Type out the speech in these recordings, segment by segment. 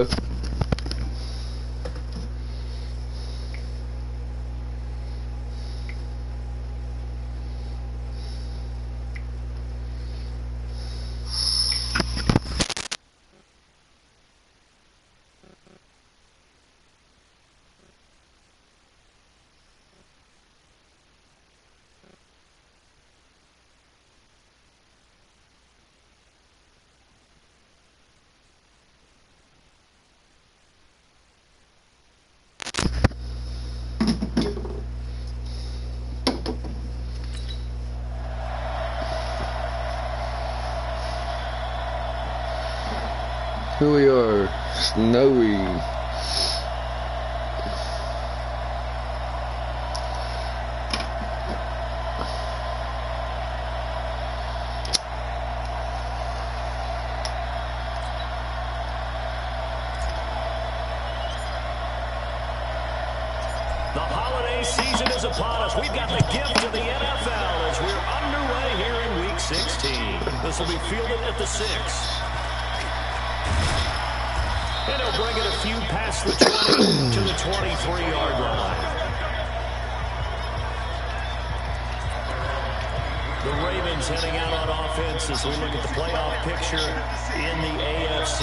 go. Here we are, snowy. The holiday season is upon us. We've got the gift of the NFL as we're underway here in Week 16. This will be fielded at the 6. And he'll bring it a few past the 20 to the 23-yard line. The Ravens heading out on offense as we look at the playoff picture in the AFC.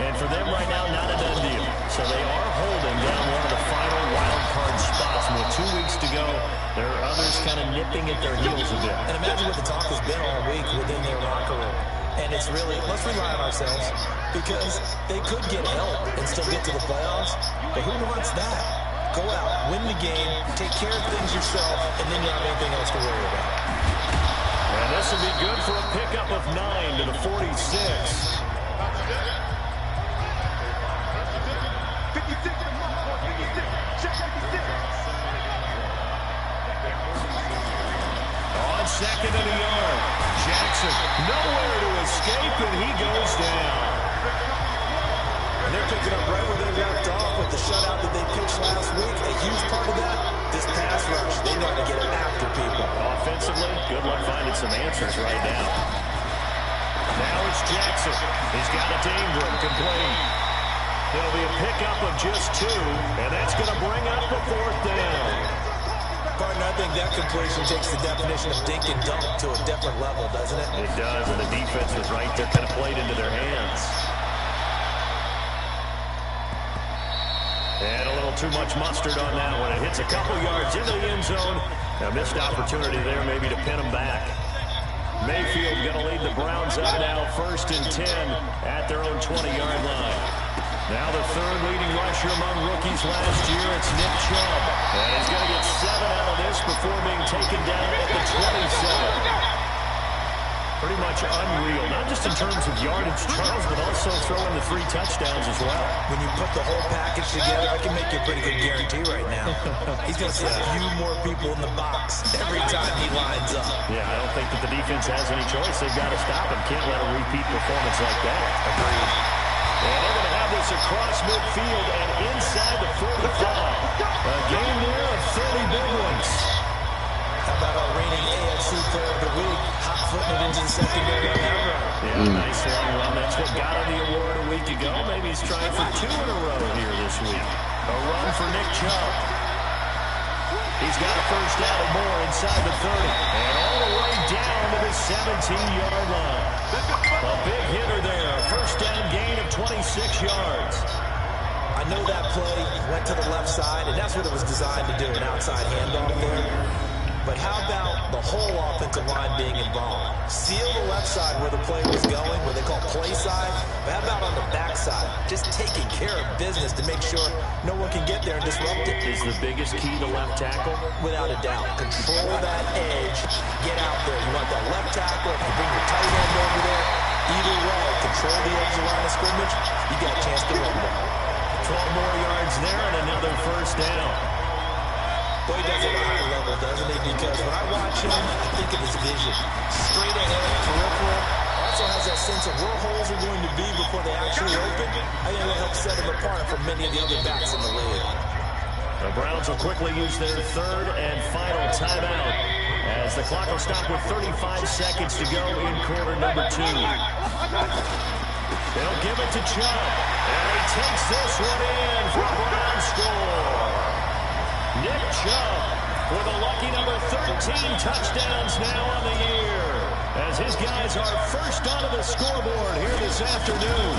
And for them right now, not a done deal. So they are holding down one of the final wild card spots. And with 2 weeks to go, there are others kind of nipping at their heels a bit. And imagine what the talk has been all week within their locker room. And it's really, let's rely on ourselves, because they could get help and still get to the playoffs. But who wants that? Go out, win the game, take care of things yourself, and then you don't have anything else to worry about. And this will be good for a pickup of 9 to the 46. On second and a yard, Jackson nowhere to escape, and he goes down. And they're picking up right where they left off with the shutout that they pitched last week. A huge part of that, this pass rush. They know how to get after people. Offensively, good luck finding some answers right now. Now it's Jackson. He's got it to Ingram, complete. It'll be a pickup of just 2, and that's going to bring up the 4th down. Partner, I think that completion takes the definition of dink and dunk to a different level, doesn't it? It does, and the defense was right there, kind of played into their hands. And a little too much mustard on that one. It hits a couple yards into the end zone. A missed opportunity there maybe to pin them back. Mayfield going to lead the Browns out now, 1st and 10 at their own 20-yard line. Now the 3rd leading rusher among rookies last year, it's Nick Chubb. And he's going to get 7 out of this before being taken down at the 27. Pretty much unreal, not just in terms of yardage, Charles, but also throwing the 3 touchdowns as well. When you put the whole package together, I can make you a pretty good guarantee right now. He's going to see a few more people in the box every time he lines up. Yeah, I don't think that the defense has any choice. They've got to stop him. Can't let a repeat performance like that. Agreed. And they're going to have this across midfield and inside the 45. A game there of 30 big ones. How about our reigning AFC Player of the Week, hot-footing it into the secondary on that run? Yeah, nice long run. That's what got him the award a week ago. Maybe he's trying for 2 in a row here this week. A run for Nick Chubb. He's got a first down and more inside the 30. And all the way down to the 17-yard line. A big hitter there. A first down gain of 26 yards. I know that play went to the left side, and that's what it was designed to do, an outside handoff there. But how about the whole offensive line being involved? Seal the left side where the play was going, what they call play side. But how about on the back side? Just taking care of business to make sure no one can get there and disrupt it. Is the biggest key to left tackle? Without a doubt. Control that edge. Get out there. You want that left tackle. If you bring your tight end over there, either way, control the edge of the line of scrimmage, you got a chance to win that. 12 more yards there and another first down. Boy, he does it at a high level, doesn't he? Because when I watch him, I think of his vision. Straight ahead, peripheral. Also has that sense of where holes are going to be before they actually open. I think that helps set him apart from many of the other backs in the league. The Browns will quickly use their 3rd and final timeout as the clock will stop with 35 seconds to go in quarter number 2. They'll give it to Chubb. And he takes this one in for a Brown score. Nick Chubb with a lucky number 13 touchdowns now on the year, as his guys are first onto the scoreboard here this afternoon.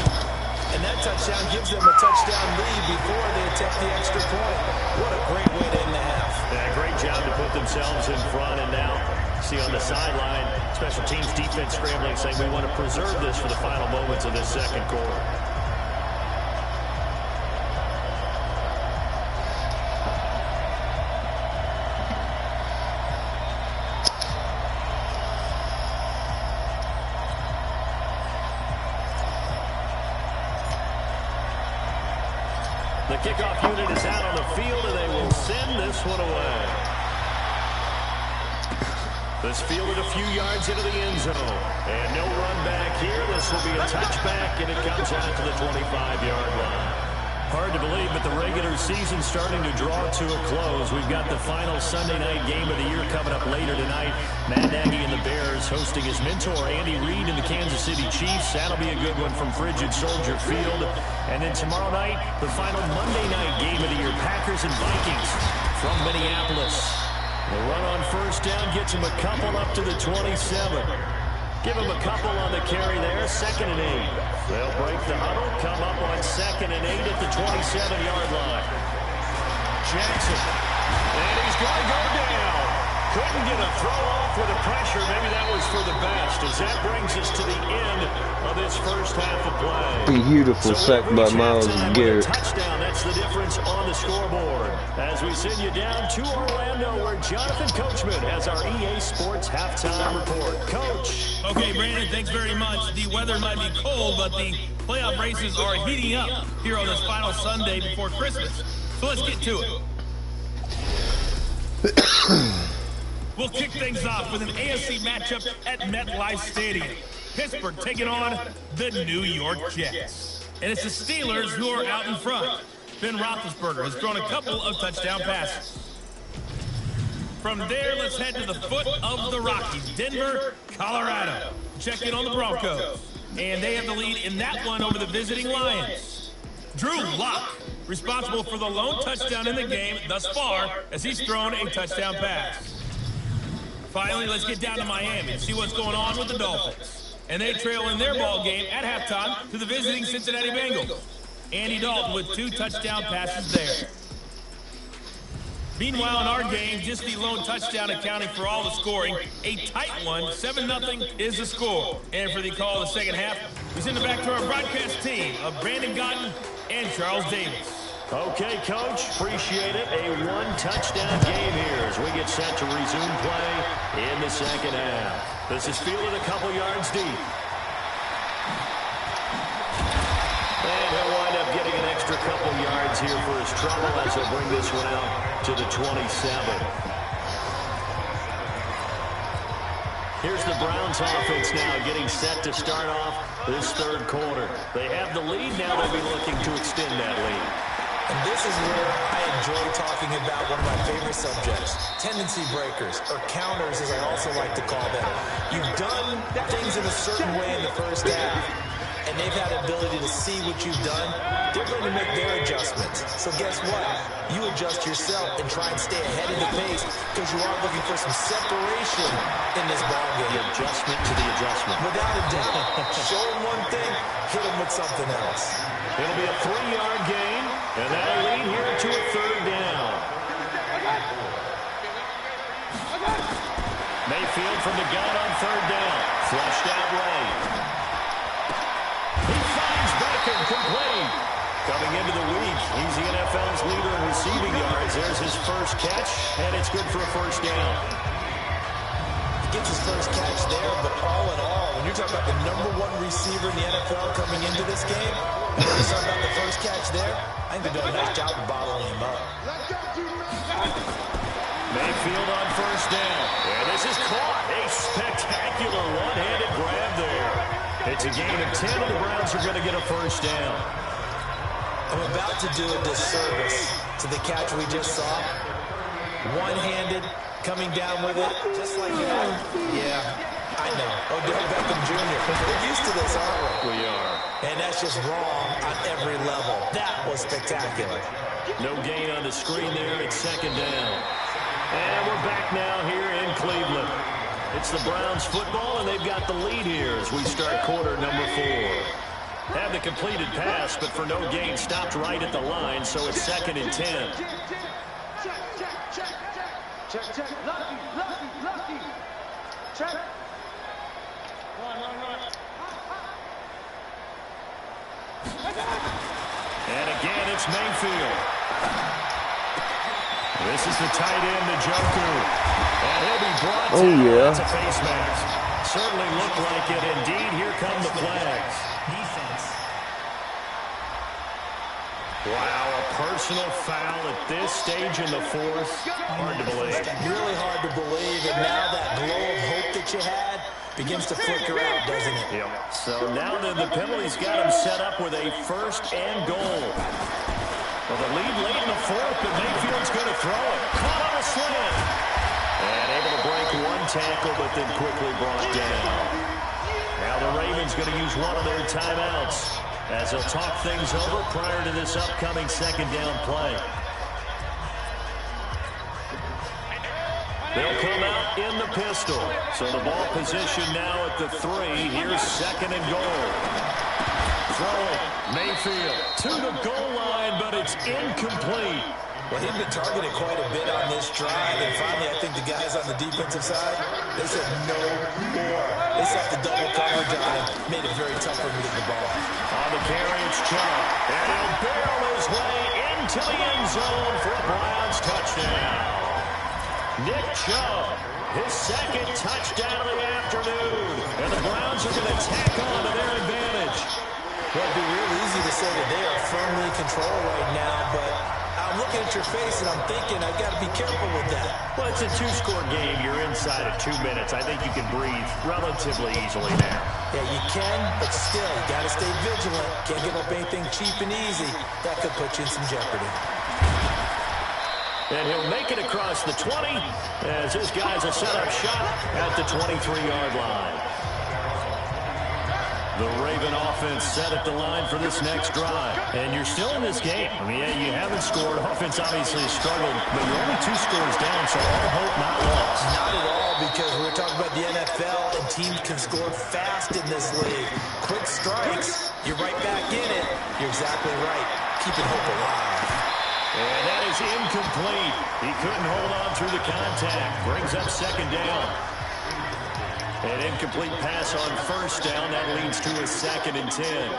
And that touchdown gives them a touchdown lead before they attempt the extra point. What a great way to end the half. Yeah, great job to put themselves in front, and now see on the sideline, special teams defense scrambling, saying we want to preserve this for the final moments of this second quarter. The kickoff unit is out on the field, and they will send this one away. This fielded a few yards into the end zone. And no run back here. This will be a touchback, and it comes out to the 25-yard line. Hard to believe, but the regular season's starting to draw to a close. We've got the final Sunday night game of the year coming up later tonight. Matt Nagy and the Bears hosting his mentor, Andy Reid, and the Kansas City Chiefs. That'll be a good one from Frigid Soldier Field. And then tomorrow night, the final Monday night game of the year, Packers and Vikings from Minneapolis. The run on first down gets him a couple up to the 27. Give him a couple on the carry there, 2nd and 8. They'll break the huddle, come up on 2nd and 8 at the 27-yard line. Jackson, and he's going to go down. Couldn't get a throw off with the pressure. Maybe that was for the best, as that brings us to the end of this first half of play. Beautiful sack by Myles Garrett. Touchdown, that's the difference on the scoreboard. As we send you down to Orlando, where Jonathan Coachman has our EA Sports halftime report. Coach. Okay, Brandon, thanks very much. The weather might be cold, but the playoff races are heating up here on this final Sunday before Christmas. So let's get to it. We'll kick things off with an AFC matchup at MetLife Stadium. Pittsburgh taking on the New York Jets. And it's the Steelers who are out in front. Ben Roethlisberger has thrown a couple of touchdown passes. From there, let's head to the foot of the Rockies, Denver, Colorado. Check in on the Broncos. And they have the lead in that one over the visiting Lions. Drew Lock, responsible for the lone touchdown in the game thus far, as he's thrown a touchdown pass. Finally, let's get down to Miami and see what's going on with the Dolphins. And they trail in their ball game at halftime to the visiting Cincinnati Bengals. Andy Dalton with 2 touchdown passes there. Meanwhile, in our game, just the lone touchdown accounting for all the scoring. A tight one, 7-0 is the score. And for the call of the second half, we send it back to our broadcast team of Brandon Gotton and Charles Davis. Okay, Coach, appreciate it. A 1-touchdown game here as we get set to resume play in the second half. This is fielded a couple yards deep. And he'll wind up getting an extra couple yards here for his trouble as he'll bring this one out to the 27. Here's the Browns offense now getting set to start off this third quarter. They have the lead now. They'll be looking to extend that lead. And this is where I enjoy talking about one of my favorite subjects, tendency breakers, or counters as I also like to call them. You've done things in a certain way in the first half, and they've had the ability to see what you've done. They're going to make their adjustments. So guess what? You adjust yourself and try and stay ahead of the pace because you are looking for some separation in this ballgame. The adjustment to the adjustment. Without a doubt. Show them one thing, hit them with something else. It'll be a 3-yard gain, and that'll lead here to a third down. Mayfield from the gun on third down. Flushed out right. He finds Beckham complete. Coming into the week, he's the NFL's leader in receiving yards. There's his first catch, and it's good for a first down. He gets his first catch there, but all in all, when you're talking about the #1 receiver in the NFL coming into this game, and when you talk about the first catch there, I think they're doing a nice job of bottling him up. Mayfield on first down. And this is caught. A spectacular one-handed grab there. It's a gain of 10, and the Browns are going to get a first down. I'm about to do a disservice to the catch we just saw. One-handed, coming down with it, just like that. Yeah, I know. Odell Beckham Jr. We're used to this, aren't we? We are. And that's just wrong on every level. That was spectacular. No gain on the screen there at second down. And we're back now here in Cleveland. It's the Browns football, and they've got the lead here as we start quarter number 4. Had the completed pass, but for no gain, stopped right at the line, so it's 2nd and 10. Check. Lucky. Check. Run. And again, it's Mayfield. This is the tight end, Njoku. And he'll be brought down. Yeah. That's a face mask. Certainly looked like it. Indeed, here come the flags. Defense. Wow, a personal foul at this stage in the 4th. Hard to believe. Really hard to believe. And now that glow of hope that you had begins to flicker out, doesn't it? Yep. So now then the penalty's got him set up with a 1st and goal. Well, the lead late in the 4th, but Mayfield's going to throw it. Caught on a slant. And able to break one tackle, but then quickly brought down. Now the Ravens going to use one of their timeouts as they'll talk things over prior to this upcoming 2nd down play. They'll come out in the pistol. So the ball position now at the 3. Here's 2nd and goal. Throwing. Mayfield to the goal line, but it's incomplete. Well, he'd been targeted quite a bit on this drive, and finally I think the guys on the defensive side, they said no more. They set the double coverage on him, made it very tough for him to get the ball. On the carry, it's Chubb, and he'll barrel his way into the end zone for a Browns touchdown. Nick Chubb, his 2nd touchdown of the afternoon, and the Browns are going to tack on to their advantage. Well, it'd be real easy to say that they are firmly in control right now, but I'm looking at your face and I'm thinking I've got to be careful with that. Well, it's a 2-score game. You're inside of 2 minutes. I think you can breathe relatively easily now. Yeah, you can, but still, you got to stay vigilant. Can't give up anything cheap and easy. That could put you in some jeopardy. And he'll make it across the 20 as his guys will set up shop at the 23-yard line. The Raven offense set at the line for this next drive. And you're still in this game. I mean, yeah, you haven't scored. Offense obviously has struggled, but you're only 2 scores down, so all hope not lost. Not at all, because we're talking about the NFL, and teams can score fast in this league. Quick strikes, you're right back in it. You're exactly right. Keeping hope alive. And that is incomplete. He couldn't hold on through the contact. Brings up 2nd down. An incomplete pass on 1st down. That leads to a 2nd and 10.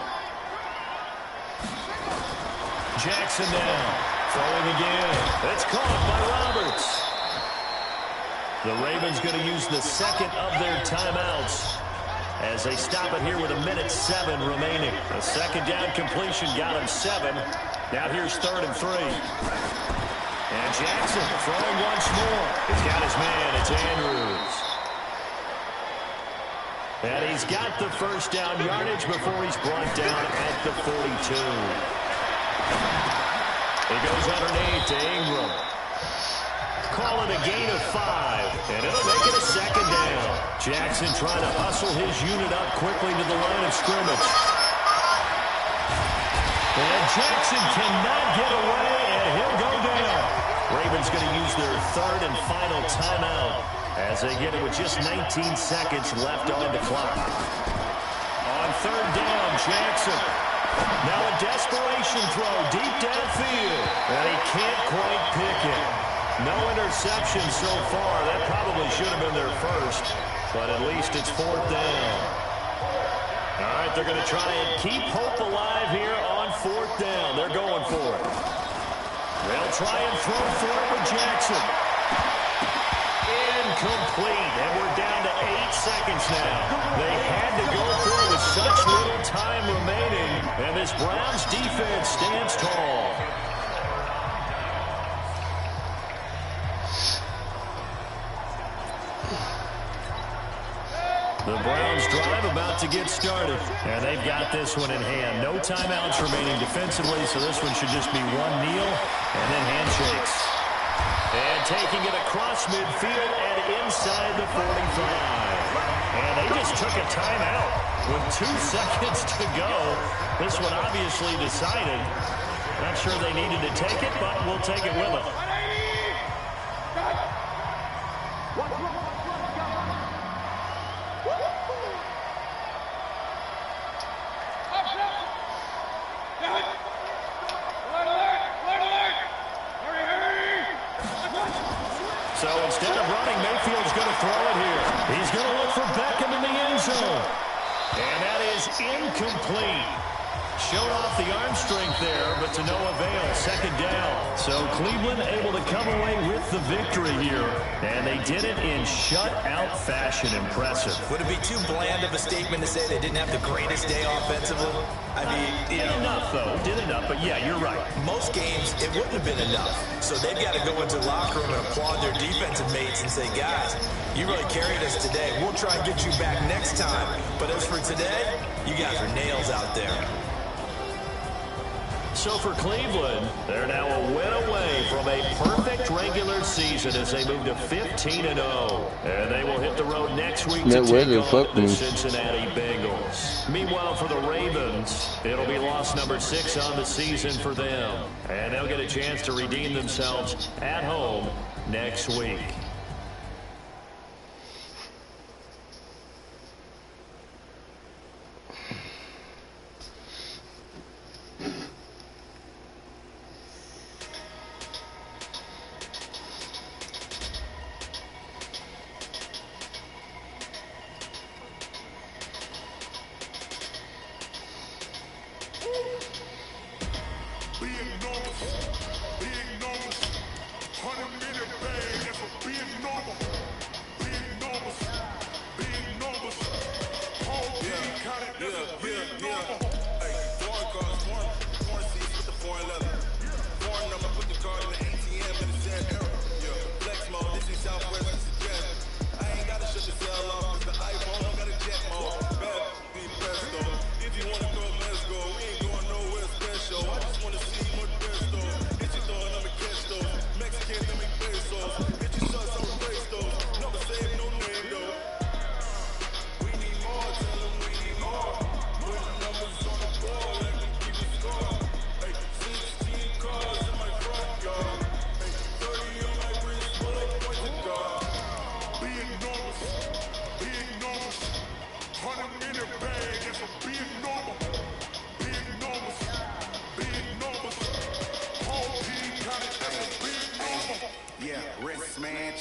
Jackson down. Throwing again. It's caught by Roberts. The Ravens going to use the 2nd of their timeouts as they stop it here with 1:07 remaining. A 2nd down completion got him 7. Now here's 3rd and 3. And Jackson throwing once more. He's got his man. It's Andrews. And he's got the 1st down yardage before he's brought down at the 42. He goes underneath to Ingram. Call it a gain of 5, and it'll make it a 2nd down. Jackson trying to hustle his unit up quickly to the line of scrimmage. And Jackson cannot get away, and he'll go down. Ravens going to use their 3rd and final timeout as they get it with just 19 seconds left on the clock. On 3rd down, Jackson. Now a desperation throw deep downfield, and he can't quite pick it. No interception so far. That probably should have been their 1st, but at least it's 4th down. All right, they're going to try and keep hope alive here on 4th down. They're going for it. They'll try and throw for it with Jackson. Incomplete, and we're down to 8 seconds now. They had to go for it with such little time remaining, and this Browns defense stands tall. The Browns drive about to get started, and they've got this one in hand. No timeouts remaining defensively, so this one should just be one kneel and then handshakes. And taking it across midfield and inside the 45. And they just took a timeout with 2 seconds to go. This one obviously decided. Not sure they needed to take it, but we'll take it with them. So instead of running, Mayfield's going to throw it here. He's going to look for Beckham in the end zone. And that is incomplete. Showed off the arm strength there, but to no avail. 2nd down. So Cleveland able to come away with the victory here. And they did it in shutout fashion. Impressive. Would it be too bland of a statement to say they didn't have the greatest day offensively? I mean, did enough, though. Did enough, but yeah, you're right. Most games, it wouldn't have been enough. So they've got to go into the locker room and applaud their defensive mates and say, guys, you really carried us today. We'll try and get you back next time. But as for today, you guys are nails out there. So for Cleveland, they're now a win away from a perfect regular season as they move to 15-0. And they will hit the road next week to take on the Cincinnati Bengals. Meanwhile, for the Ravens, it'll be loss number 6 on the season for them. And they'll get a chance to redeem themselves at home next week.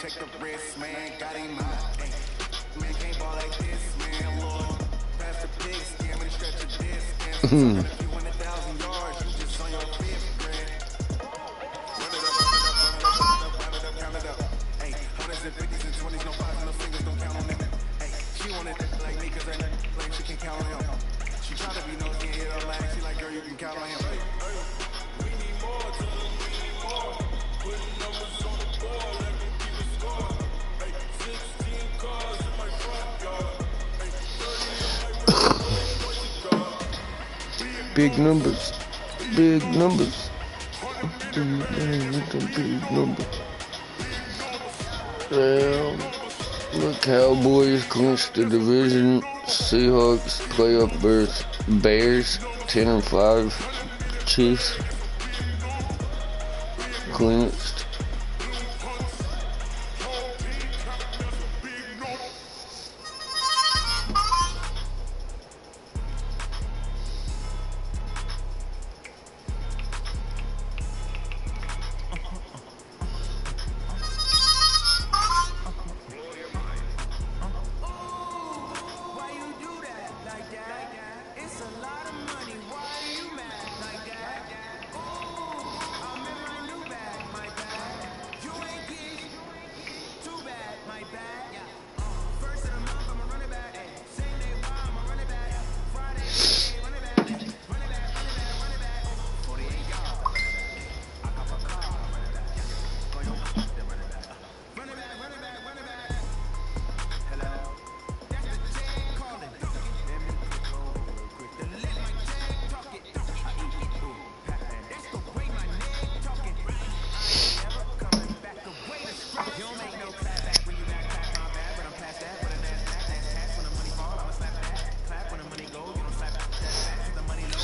Check the wrist, man, got him out. Man, can't ball like this, man, Lord. Pass the big skin, when he stretch a distance. If you 1,000 yards, you just on your 5th grade. Run it up, count it up. Hey, 100s and 50s and 20s, no 5s and no singles, don't count on them. Hey, she wanted that like me, cause I like she can count on him. She try to be nosy and hit her line, she like, girl, you can count on him. We need more, tell them we need more. Putting numbers on the board, let me keep it score. Hey, 16 cars in my front yard. Hey, 30 in my wrist, Big numbers. Big numbers. Big numbers. Well, the Cowboys clinched the division. Seahawks play up Bears 10-5. Chiefs clinched.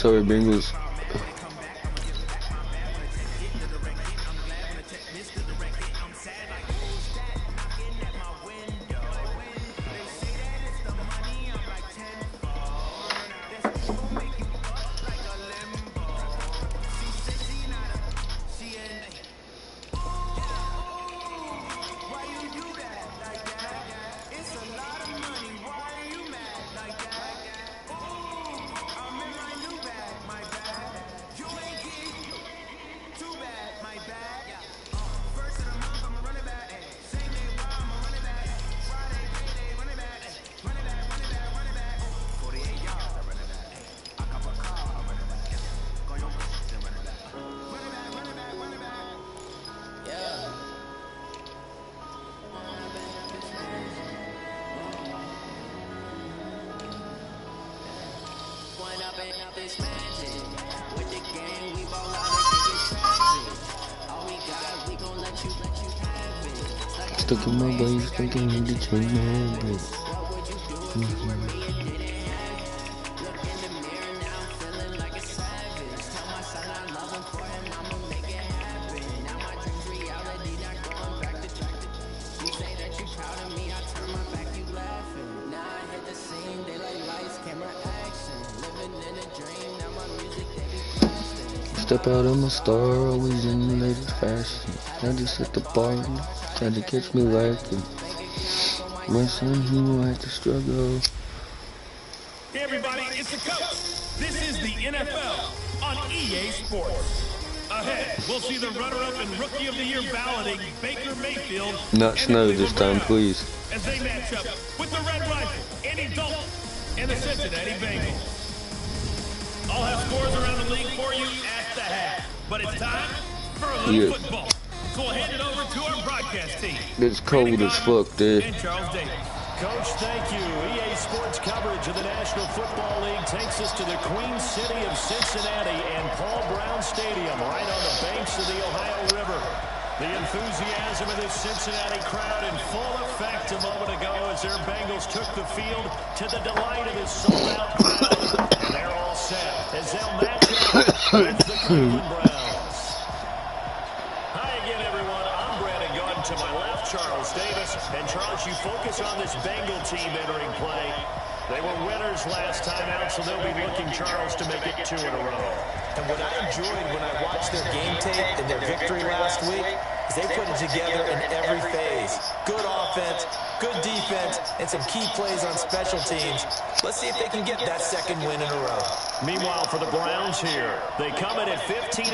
Sorry, Bengals. Stuck in my body, stuck in need to change my habit. Step out, I'm a star, always in the latest fashion. I just hit the bar, tried to catch me lacking. My son, he won't have to struggle. Hey everybody, it's the coach. This is the NFL on EA Sports. Ahead, we'll see the runner-up and Rookie of the Year balloting Baker Mayfield. Not snow this time, please. As they match up with the Red Rifle, Andy Dalton, and the Cincinnati Bengals. I'll have scores around the league for you at the half. But it's time for a little football. So we'll hand it over to our broadcast team. It's cold as fuck, dude. And Charles Davis. Coach, thank you. EA Sports coverage of the National Football League takes us to the Queen City of Cincinnati and Paul Brown Stadium, right on the banks of the Ohio River. The enthusiasm of this Cincinnati crowd in full effect a moment ago as their Bengals took the field to the delight of this sold-out crowd. And they're all set as they'll match up with the Cleveland Browns. Hi again, everyone. I'm Brandon Gunn. To my left, Charles Davis. And Charles, you focus on this Bengal team entering play. They were winners last time out, so they'll be looking, Charles, to make it 2 in a row. And what I enjoyed when I watched their game tape and their victory last week is they put it together in every phase. Good offense, good defense, and some key plays on special teams. Let's see if they can get that second win in a row. Meanwhile, for the Browns here, they come in at 15-0,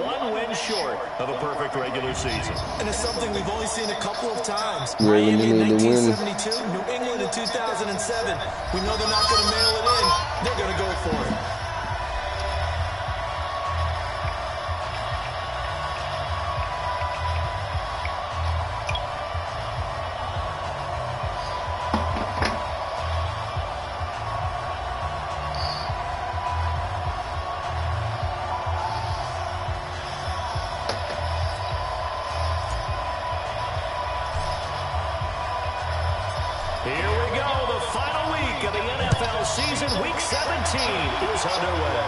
1 win short of a perfect regular season. And it's something we've only seen a couple of times. Really Miami in need to win. 1972, New England in 2007. We know they're not going to mail it in. They're going to go for it. Here we go. The final week of the NFL season, Week 17, is underway.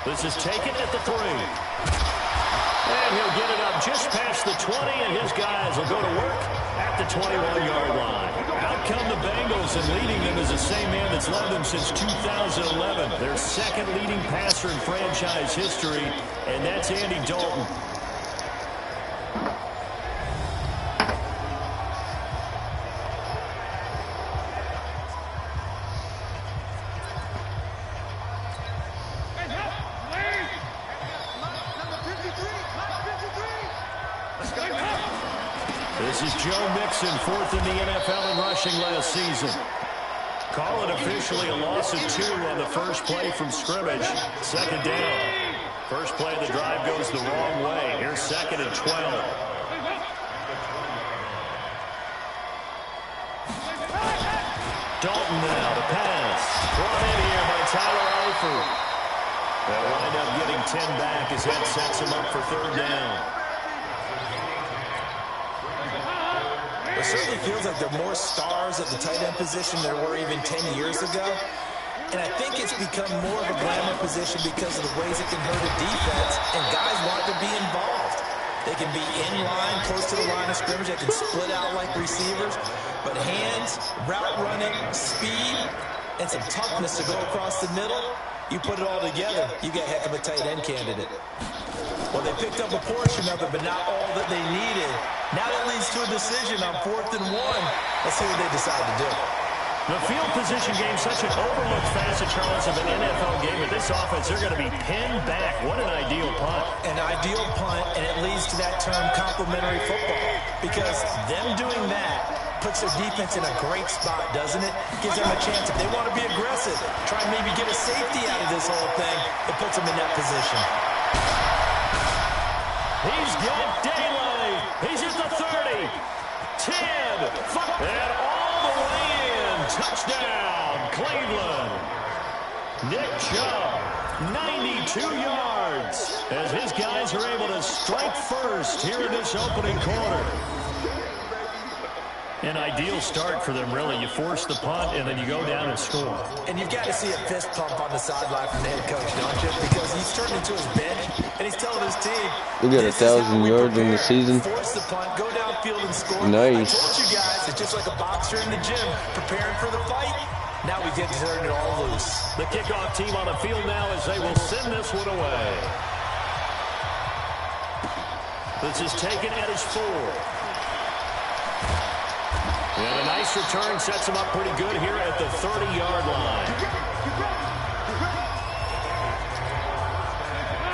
This is taken at the 3. And he'll get it up just past the 20, and his guys will go to work at the 21-yard line. Out come the Bengals, and leading them is the same man that's led them since 2011. Their second leading passer in franchise history, and that's Andy Dalton. This is Joe Mixon, 4th in the NFL in rushing last season. Call it officially a loss of 2 on the first play from scrimmage. Second down. First play of the drive goes the wrong way. Here's 2nd and 12. Dalton now to pass. Brought in here by Tyler Eifert. They'll wind up getting 10 back as that sets him up for 3rd down. It certainly feels like there are more stars at the tight end position than there were even 10 years ago. And I think it's become more of a glamour position because of the ways it can hurt a defense, and guys want to be involved. They can be in line, close to the line of scrimmage. They can split out like receivers. But hands, route running, speed, and some toughness to go across the middle, you put it all together, you get a heck of a tight end candidate. Well, they picked up a portion of it, but not all that they needed. Now that leads to a decision on 4th and 1. Let's see what they decide to do. The field position game, such an overlooked facet, Charles, of an NFL game. But this offense, they're going to be pinned back. What an ideal punt. An ideal punt, and it leads to that term complementary football. Because them doing that puts their defense in a great spot, doesn't it? Gives them a chance. If they want to be aggressive, try and maybe get a safety out of this whole thing, it puts them in that position. He's got daylight. He's at the 30. 10. And all the way in. Touchdown, Cleveland. Nick Chubb, 92 yards. As his guys are able to strike first here in this opening quarter. An ideal start for them, really. You force the punt, and then you go down and score. And you've got to see a fist pump on the sideline from the head coach, don't you? Because he's turned into his bench, and he's telling his team, We got 1,000 yards in the season. Force the punt, go downfield and score. Nice. I told you guys, it's just like a boxer in the gym, preparing for the fight. Now we get to turn it all loose. The kickoff team on the field now as they will send this one away. This is taken at his 4. And a nice return sets him up pretty good here at the 30-yard line.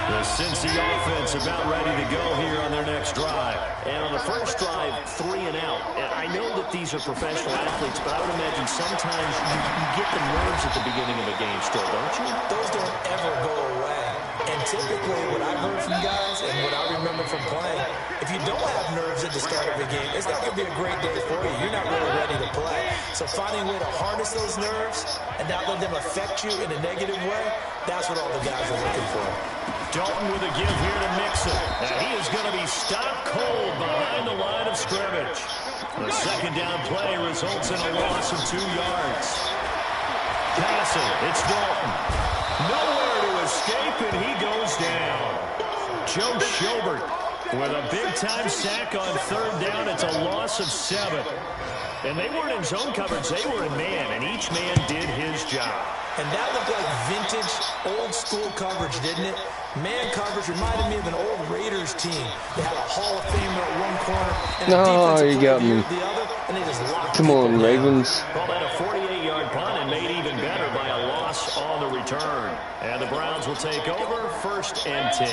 The Cincy offense about ready to go here on their next drive. And on the first drive, 3 and out. And I know that these are professional athletes, but I would imagine sometimes you get the nerves at the beginning of a game still, don't you? Those don't ever go away. And typically what I've heard from guys and what I remember from playing, if you don't have nerves at the start of a game, it's not going to be a great day for you. You're not really ready to play. So finding a way to harness those nerves and not let them affect you in a negative way, that's what all the guys are looking for. Dalton with a give here to Mixon. And he is going to be stopped cold behind the line of scrimmage. The second down play results in a loss of 2 yards. Passing, it's Dalton. Nowhere to escape, and he goes down. Joe Schobert with a big-time sack on 3rd down. It's a loss of 7. And they weren't in zone coverage. They were in man, and each man did his job. And that looked like vintage, old-school coverage, didn't it? Man coverage reminded me of an old Raiders team. They had a Hall of Famer at one corner and a defensive you got player me. at the other, and they just locked Come on, people down. Ravens. Well, that a 48-yard punt and made even better by a loss on the return. And the Browns will take over 1st and 10.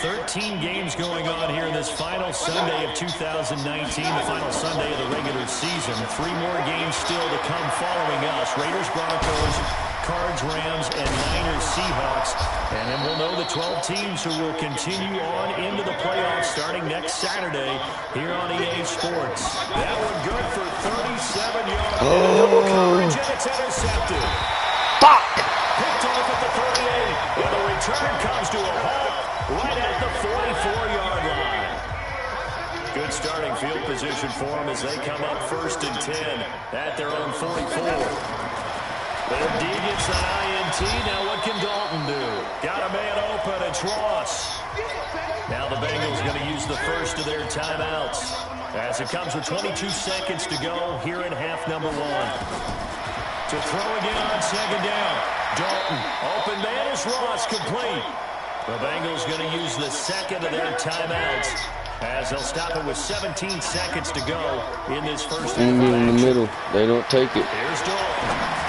13 games going on here in this final Sunday of 2019, the final Sunday of the regular season. 3 more games still to come following us. Raiders, Broncos, Cards, Rams, and Niners, Seahawks. And then we'll know the 12 teams who will continue on into the playoffs starting next Saturday here on EA Sports. That one good for 37 yards. Double coverage, and it's intercepted. Fuck! Picked off at the 38. And the return comes to a halt right at the 44-yard line. Good starting field position for them as they come up 1st and 10 at their own 44. Their D gets an INT. Now what can Dalton do? Got a man open. It's Ross. Now the Bengals going to use the first of their timeouts as it comes with 22 seconds to go here in half number 1. To throw again on 2nd down. Dalton, open man is Ross, complete. The Bengals going to use the second of their timeouts as they'll stop it with 17 seconds to go in this first half. In the middle. They don't take it. Here's Dalton.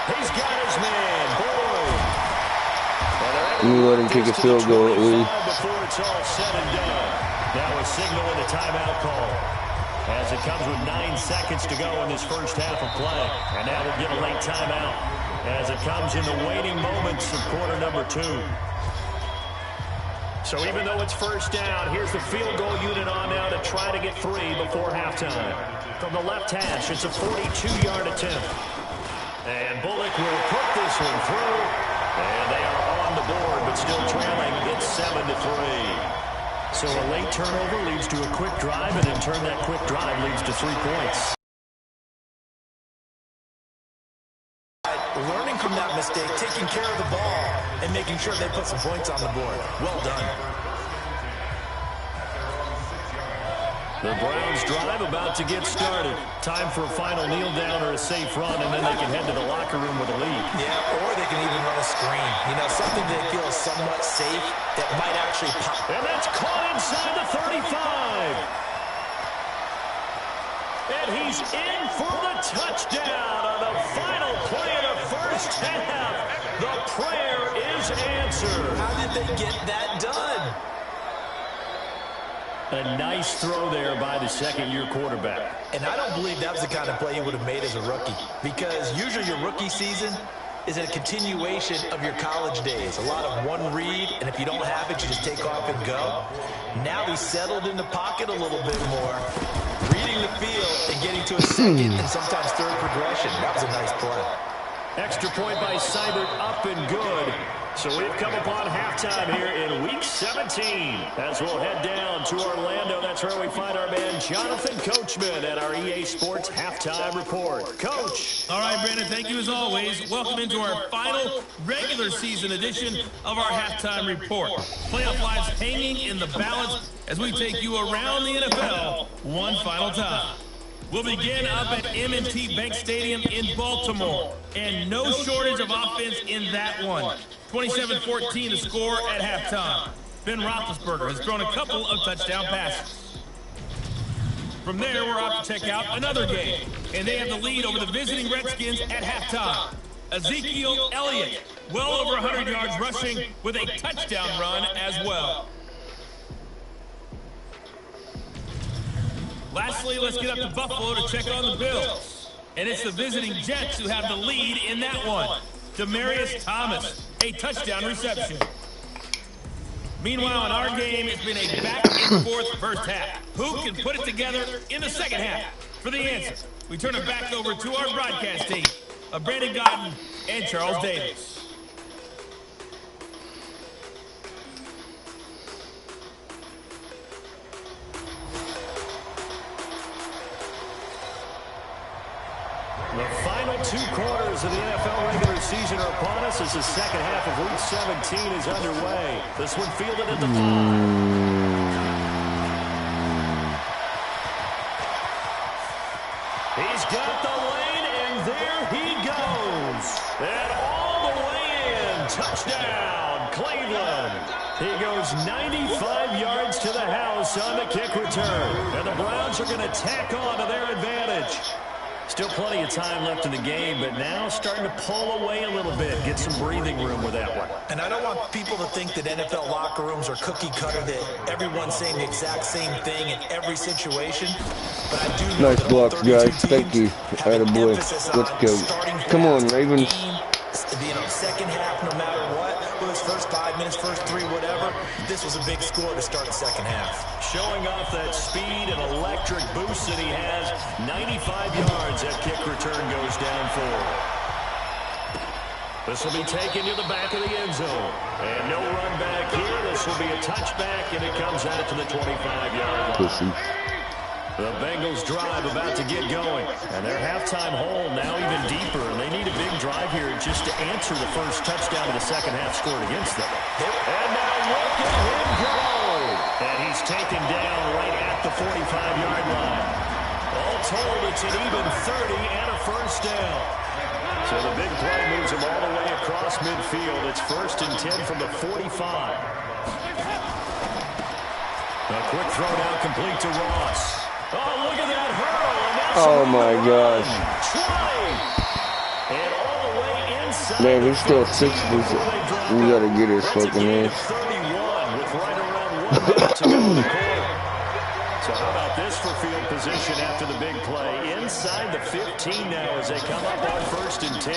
He's got his man, Boyd. Let me let him kick a field goal at least. Before it's all said and done. Now a signal and a timeout call. As it comes with 9 seconds to go in this first half of play. And now we'll get a late timeout as it comes in the waning moments of quarter number 2. So even though it's first down, here's the field goal unit on now to try to get 3 before halftime. From the left hash, it's a 42-yard attempt. And Bullock will put this one through. And they are on the board, but still trailing. It's 7-3. So a late turnover leads to a quick drive, and in turn that quick drive leads to 3 points. Learning from that mistake, taking care of the ball, and making sure they put some points on the board. Well done. The Browns drive about to get started. Time for a final kneel down or a safe run, and then they can head to the locker room with a lead. Yeah, or they can even run a screen. You know, something that feels somewhat safe that might actually pop. And that's caught inside the 35. And he's in for the touchdown on the final play of the first half. The prayer is answered. How did they get that done? A nice throw there by the second-year quarterback. And I don't believe that was the kind of play he would have made as a rookie, because usually your rookie season is a continuation of your college days. A lot of one read, and if you don't have it, you just take off and go. Now he's settled in the pocket a little bit more, reading the field and getting to a second and sometimes third progression. That was a nice play. Extra point by Seibert, up and good. So we've come upon halftime here in Week 17. As we'll head down to Orlando, that's where we find our man Jonathan Coachman at our EA Sports Halftime Report. Coach. All right, Brandon, thank you as always. Welcome into our final regular season edition of our Halftime Report. Playoff lives hanging in the balance as we take you around the NFL one final time. We'll begin up at M&T Bank Stadium in Baltimore. And no shortage of offense in that one. 27-14 the score at halftime. Ben Roethlisberger has thrown a couple of touchdown passes. From there, we're off to check out another game. And they have the lead over the visiting Redskins at halftime. Ezekiel Elliott, well over 100 yards rushing with a touchdown run as well. Lastly, let's get up to Buffalo to check on the Bills. And it's the visiting Jets who have the lead in that one. Demaryius Thomas, a touchdown reception. Meanwhile, in our game, it's been a back-and-forth first half. Who can put it together in the second half? For the answer, we turn it back over to our broadcast team of Brandon Godden and Charles Davis. The final two quarters of the NFL regular season are upon us as the second half of Week 17 is underway. This one fielded at the 5. He's got the lane, and there he goes. And all the way in. Touchdown, Cleveland. He goes 95 yards to the house on the kick return. And the Browns are going to tack on to their advantage. Still plenty of time left in the game, but now starting to pull away a little bit, get some breathing room with that one. And I don't want people to think that NFL locker rooms are cookie cutter, that everyone's saying the exact same thing in every situation. But I do know nice blocks, guys. Thank you. Attaboy. Let's go. Come on, Ravens. Second half, no matter what, whether it's first 5 minutes, first 3, whatever, this was a big score to start the second half. Showing off that speed and electric boost that he has. 95 yards, that kick return goes down for. This will be taken to the back of the end zone. And no run back here. This will be a touchback, and it comes out to the 25-yard line. Pussy. The Bengals drive about to get going. And their halftime hole now even deeper. And they need a big drive here just to answer the first touchdown of the second half scored against them. And now look at him go. And he's taken down right at the 45-yard line. All told, it's an even 30 and a first down. So the big play moves him all the way across midfield. It's 1st and 10 from the 45. A quick throw down complete to Ross. Oh, look at that hurl. Oh, my gosh. And all the way inside. Man, he's still 6 weeks. We got to get his fucking ass. 31 with right around 1 minute to go in the quarter. So how about this for field position after the big play? Inside the 15 now as they come up on 1st and 10.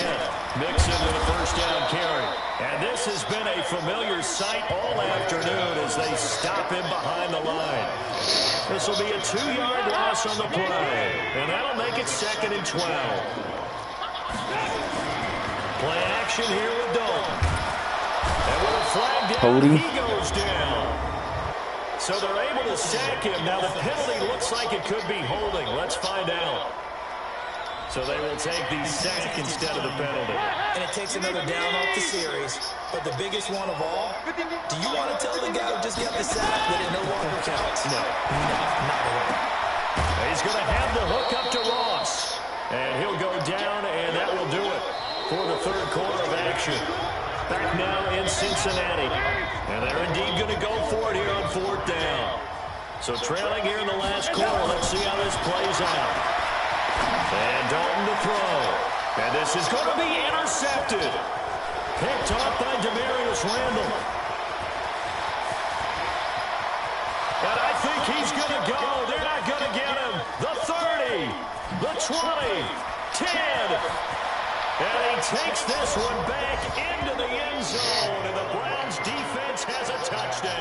Mixon with a first down carry. And this has been a familiar sight all afternoon as they stop him behind the line. This will be a 2-yard loss on the play. And that'll make it 2nd and 12. Play action here with Dalton. And with a flag down, he goes down. So they're able to sack him. Now the penalty looks like it could be holding. Let's find out. So they will take the sack instead of the penalty. And it takes another down off the series. But the biggest one of all, do you want to tell the guy who just got the sack that it no longer counts? No. No, not at all. He's going to have the hook up to Ross. And he'll go down, and that will do it for the third quarter of action. Back now in Cincinnati. And they're indeed going to go for it here on fourth down. So trailing here in the last quarter. Let's see how this plays out. And Dalton to throw. And this is going to be intercepted. Picked off by Demarius Randall. And I think he's going to go. They're not going to get him. The 30, the 20, 10. And he takes this one back into the end zone. And the Browns defense has a touchdown.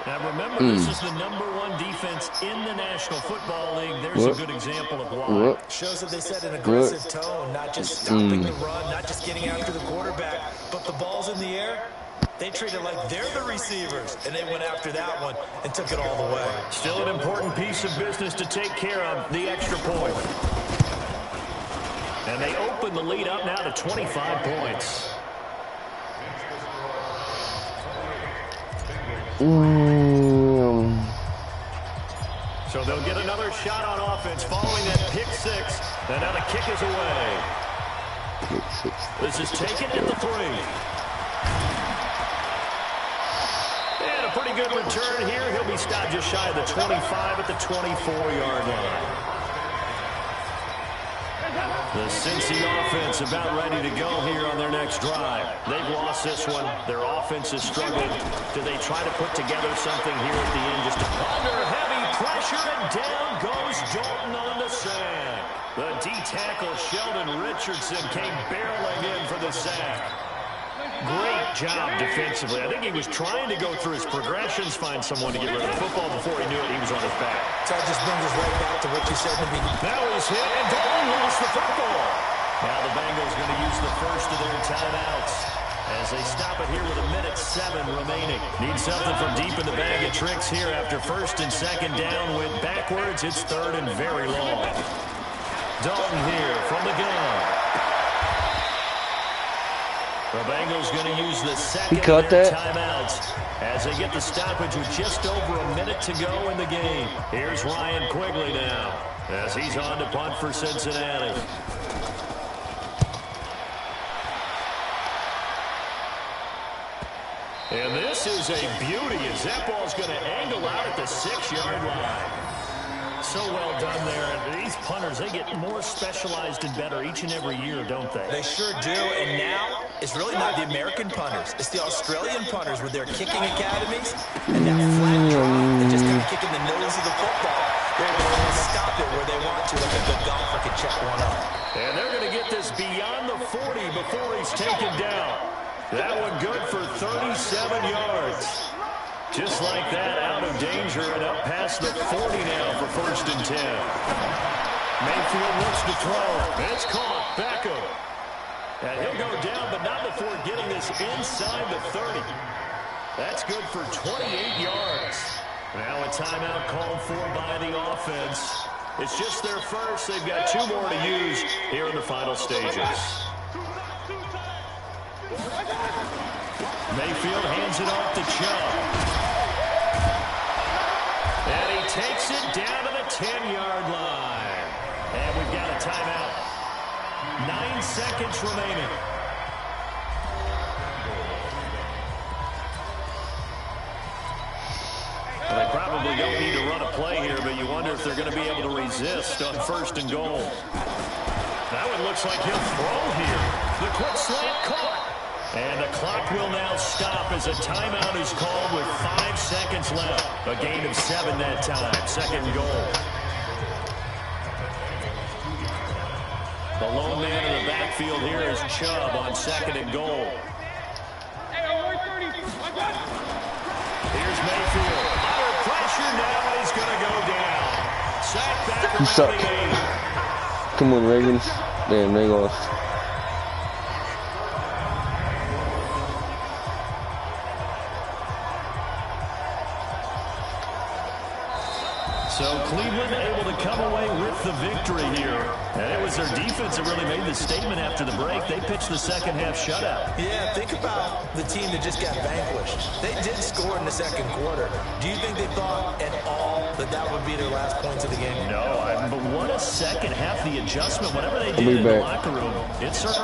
Now remember, this is the #1 defense in the National Football League. There's a good example of why. Shows that they set an aggressive tone, not just stopping the run, not just getting after the quarterback, but the ball's in the air. They treat it like they're the receivers, and they went after that one and took it all the way. Still an important piece of business to take care of, the extra point. And they open the lead up now to 25 points. So they'll get another shot on offense following that pick six. And now the kick is away. This is taken at the 3. And a pretty good return here. He'll be stopped just shy of the 25 at the 24-yard line. The Cincy offense about ready to go here on their next drive. They've lost this one. Their offense is struggling. Do they try to put together something here at the end? Just under heavy pressure, and down goes Dalton on the sack. The D-tackle Sheldon Richardson came barreling in for the sack. Great job defensively. I think he was trying to go through his progressions, find someone to get rid of the football. Before he knew it, he was on his back. So that just brings us right back to what you said to me. Now he's hit, and Dalton lost the football. Now the Bengals going to use the first of their timeouts as they stop it here with 1:07 remaining. Need something from deep in the bag of tricks here after first and second down. Went backwards. It's third and very long. Dalton here from the gun. The Bengals going to use the second timeout as they get the stoppage with just over a minute to go in the game. Here's Ryan Quigley now as he's on to punt for Cincinnati. And this is a beauty as that ball's going to angle out at the 6-yard line. So well done there. And these punters, they get more specialized and better each and every year, don't they? They sure do. And now it's really not the American punters. It's the Australian punters with their kicking academies and that flat drop and just kind of kicking the nose of the football. They're able to stop it where they want to, like a good golfer can check one up. And they're going to get this beyond the 40 before he's taken down. That one good for 37 yards. Just like that, out of danger and up past the 40 now for first and 10. Mayfield looks to throw. It's caught. Beckham. And he'll go down, but not before getting this inside the 30. That's good for 28 yards. Now a timeout called for by the offense. It's just their first. They've got 2 more to use here in the final stages. Mayfield hands it off to Chubb. And he takes it down to the 10-yard line. And we've got a timeout. 9 seconds remaining. Well, they probably don't need to run a play here, but you wonder if they're going to be able to resist on first and goal. That one looks like he'll throw here. The quick slant caught. And the clock will now stop as a timeout is called with 5 seconds left. A gain of 7 that time. Second and goal. The lone man in the backfield here is Chubb on second and goal. Here's Mayfield. Under pressure now, and he's going to go down. Sack back around the 8. Come on, Ravens. Damn, they lost. So Cleveland able to come away with the victory here. And it was their defense that really made the statement after the break. They pitched the second-half shutout. Yeah, think about the team that just got vanquished. They did score in the second quarter. Do you think they thought at all that that would be their last points of the game? No, but what a second half, the adjustment, whatever they did in the locker room, it certainly